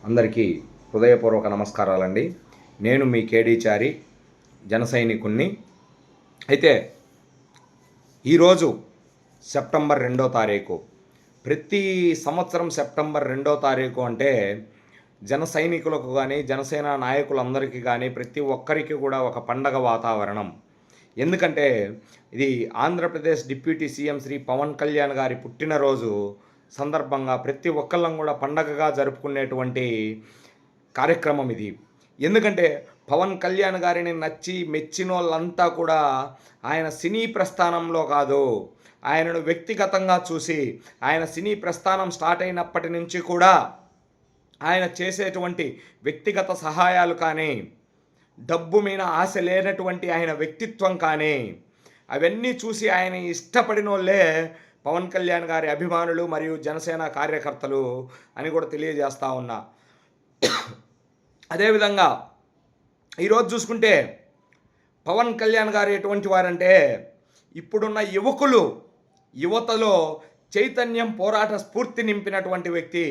అందరికీ హృదయపూర్వక నమస్కారాలండి. నేను మీ కేడీ చారి, జన సైనికుణ్ణి. అయితే ఈరోజు సెప్టెంబర్ 2వ తారీఖు. ప్రతి సంవత్సరం సెప్టెంబర్ 2వ తారీఖు అంటే జన సైనికులకు కానీ, జనసేన నాయకులందరికీ కానీ, ప్రతి ఒక్కరికి కూడా ఒక పండగ వాతావరణం. ఎందుకంటే ఇది ఆంధ్రప్రదేశ్ డిప్యూటీ సీఎం శ్రీ పవన్ కళ్యాణ్ గారి పుట్టినరోజు సందర్భంగా ప్రతి ఒక్కళ్ళం కూడా పండగగా జరుపుకునేటువంటి కార్యక్రమం ఇది. ఎందుకంటే పవన్ కళ్యాణ్ గారిని నచ్చి మెచ్చిన వాళ్ళంతా కూడా ఆయన సినీ ప్రస్థానంలో కాదు, ఆయనను వ్యక్తిగతంగా చూసి, ఆయన సినీ ప్రస్థానం స్టార్ట్ అయినప్పటి నుంచి కూడా ఆయన చేసేటువంటి వ్యక్తిగత సహాయాలు కానీ, డబ్బు మీద ఆశ లేనటువంటి ఆయన వ్యక్తిత్వం కానీ, అవన్నీ చూసి ఆయన ఇష్టపడిన వాళ్ళే పవన్ కళ్యాణ్ గారి అభిమానులు మరియు జనసేన కార్యకర్తలు అని కూడా తెలియజేస్తూ ఉన్నా. అదేవిధంగా ఈరోజు చూసుకుంటే పవన్ కళ్యాణ్ గారు ఎటువంటి వారంటే, ఇప్పుడున్న యువతలో చైతన్యం, పోరాట స్ఫూర్తి నింపినటువంటి వ్యక్తి.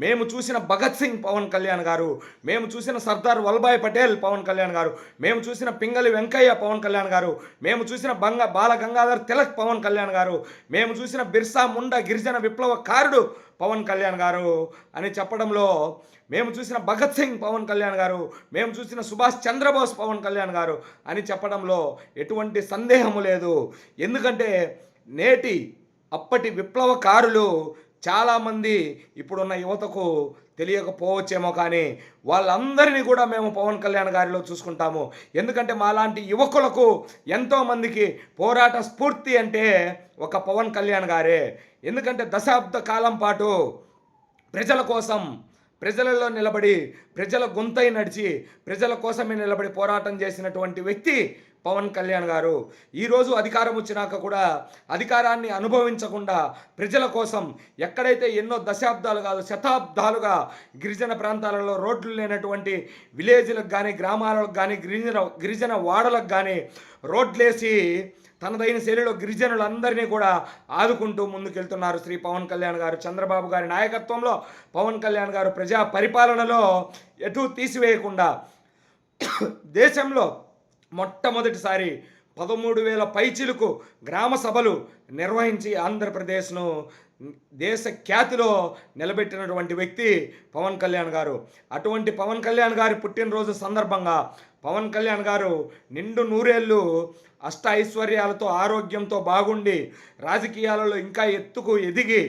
మేము చూసిన భగత్ సింగ్ పవన్ కళ్యాణ్ గారు, మేము చూసిన సర్దార్ వల్లభాయ్ పటేల్ పవన్ కళ్యాణ్ గారు, మేము చూసిన పింగళి వెంకయ్య పవన్ కళ్యాణ్ గారు, మేము చూసిన బాల గంగాధర్ తిలక్ పవన్ కళ్యాణ్ గారు, మేము చూసిన బిర్సా ముండా గిరిజన విప్లవకారుడు పవన్ కళ్యాణ్ గారు అని చెప్పడంలో, మేము చూసిన భగత్ సింగ్ పవన్ కళ్యాణ్ గారు, మేము చూసిన సుభాష్ చంద్రబోస్ పవన్ కళ్యాణ్ గారు అని చెప్పడంలో ఎటువంటి సందేహము లేదు. ఎందుకంటే అప్పటి విప్లవకారులు చాలామంది ఇప్పుడున్న యువతకు తెలియకపోవచ్చేమో, కానీ వాళ్ళందరినీ కూడా మేము పవన్ కళ్యాణ్ గారిలో చూసుకుంటాము. ఎందుకంటే మాలాంటి యువకులకు ఎంతోమందికి పోరాట స్ఫూర్తి అంటే ఒక పవన్ కళ్యాణ్ గారే. ఎందుకంటే దశాబ్ద కాలం పాటు ప్రజల కోసం, ప్రజలలో నిలబడి, ప్రజల గొంతై నడిచి, ప్రజల కోసమే నిలబడి పోరాటం చేసినటువంటి వ్యక్తి పవన్ కళ్యాణ్ గారు. ఈరోజు అధికారం వచ్చినాక కూడా అధికారాన్ని అనుభవించకుండా ప్రజల కోసం ఎక్కడైతే ఎన్నో దశాబ్దాలు కాదు శతాబ్దాలుగా గిరిజన ప్రాంతాలలో రోడ్లు లేనటువంటి విలేజ్లకు కానీ, గ్రామాలకు కానీ, గిరిజన వాడలకు కానీ రోడ్లేసి తనదైన శైలిలో గిరిజనులందరినీ కూడా ఆదుకుంటూ ముందుకెళ్తున్నారు శ్రీ పవన్ కళ్యాణ్ గారు. చంద్రబాబు గారి నాయకత్వంలో పవన్ కళ్యాణ్ గారు ప్రజా పరిపాలనలో ఎటు తీసివేయకుండా దేశంలో మొట్టమొదటిసారి 13,000 పైచిలుకు గ్రామ సభలు నిర్వహించి ఆంధ్రప్రదేశ్ను దేశ ఖ్యాతిలో నిలబెట్టినటువంటి వ్యక్తి పవన్ కళ్యాణ్ గారు. అటువంటి పవన్ కళ్యాణ్ గారి పుట్టినరోజు సందర్భంగా పవన్ కళ్యాణ్ గారు నిండు నూరేళ్ళు అష్ట ఐశ్వర్యాలతో, ఆరోగ్యంతో బాగుండి, రాజకీయాలలో ఇంకా ఎత్తుకు ఎదిగి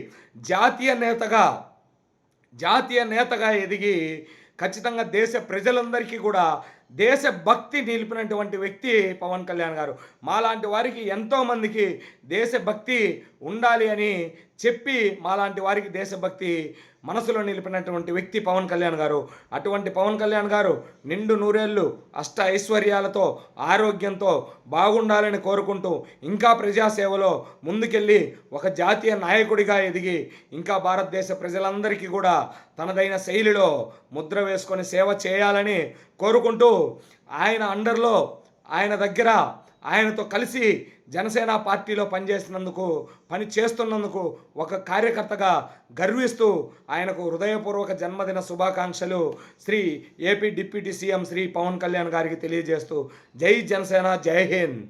జాతీయ నేతగా ఎదిగి ఖచ్చితంగా దేశ ప్రజలందరికీ కూడా దేశభక్తి నిలిపినటువంటి వ్యక్తి పవన్ కళ్యాణ్ గారు. మాలాంటి వారికి ఎంతోమందికి దేశభక్తి ఉండాలి అని చెప్పి మాలాంటి వారికి దేశభక్తి మనసులో నిలిపినటువంటి వ్యక్తి పవన్ కళ్యాణ్ గారు. అటువంటి పవన్ కళ్యాణ్ గారు నిండు నూరేళ్ళు అష్ట ఐశ్వర్యాలతో, ఆరోగ్యంతో బాగుండాలని కోరుకుంటూ ఇంకా ప్రజాసేవలో ముందుకెళ్ళి ఒక జాతీయ నాయకుడిగా ఎదిగి ఇంకా భారతదేశ ప్రజలందరికీ కూడా తనదైన శైలిలో ముద్ర వేసుకొని సేవ చేయాలని కోరుకుంటూ, ఆయన అండర్లో, ఆయన దగ్గర, ఆయనతో కలిసి జనసేన పార్టీలో పని చేస్తున్నందుకు ఒక కార్యకర్తగా గర్విస్తూ ఆయనకు హృదయపూర్వక జన్మదిన శుభాకాంక్షలు Shri AP deputy CM Shri Pawan Kalyan గారికి తెలియజేస్తూ జై జనసేన, జై హింద్.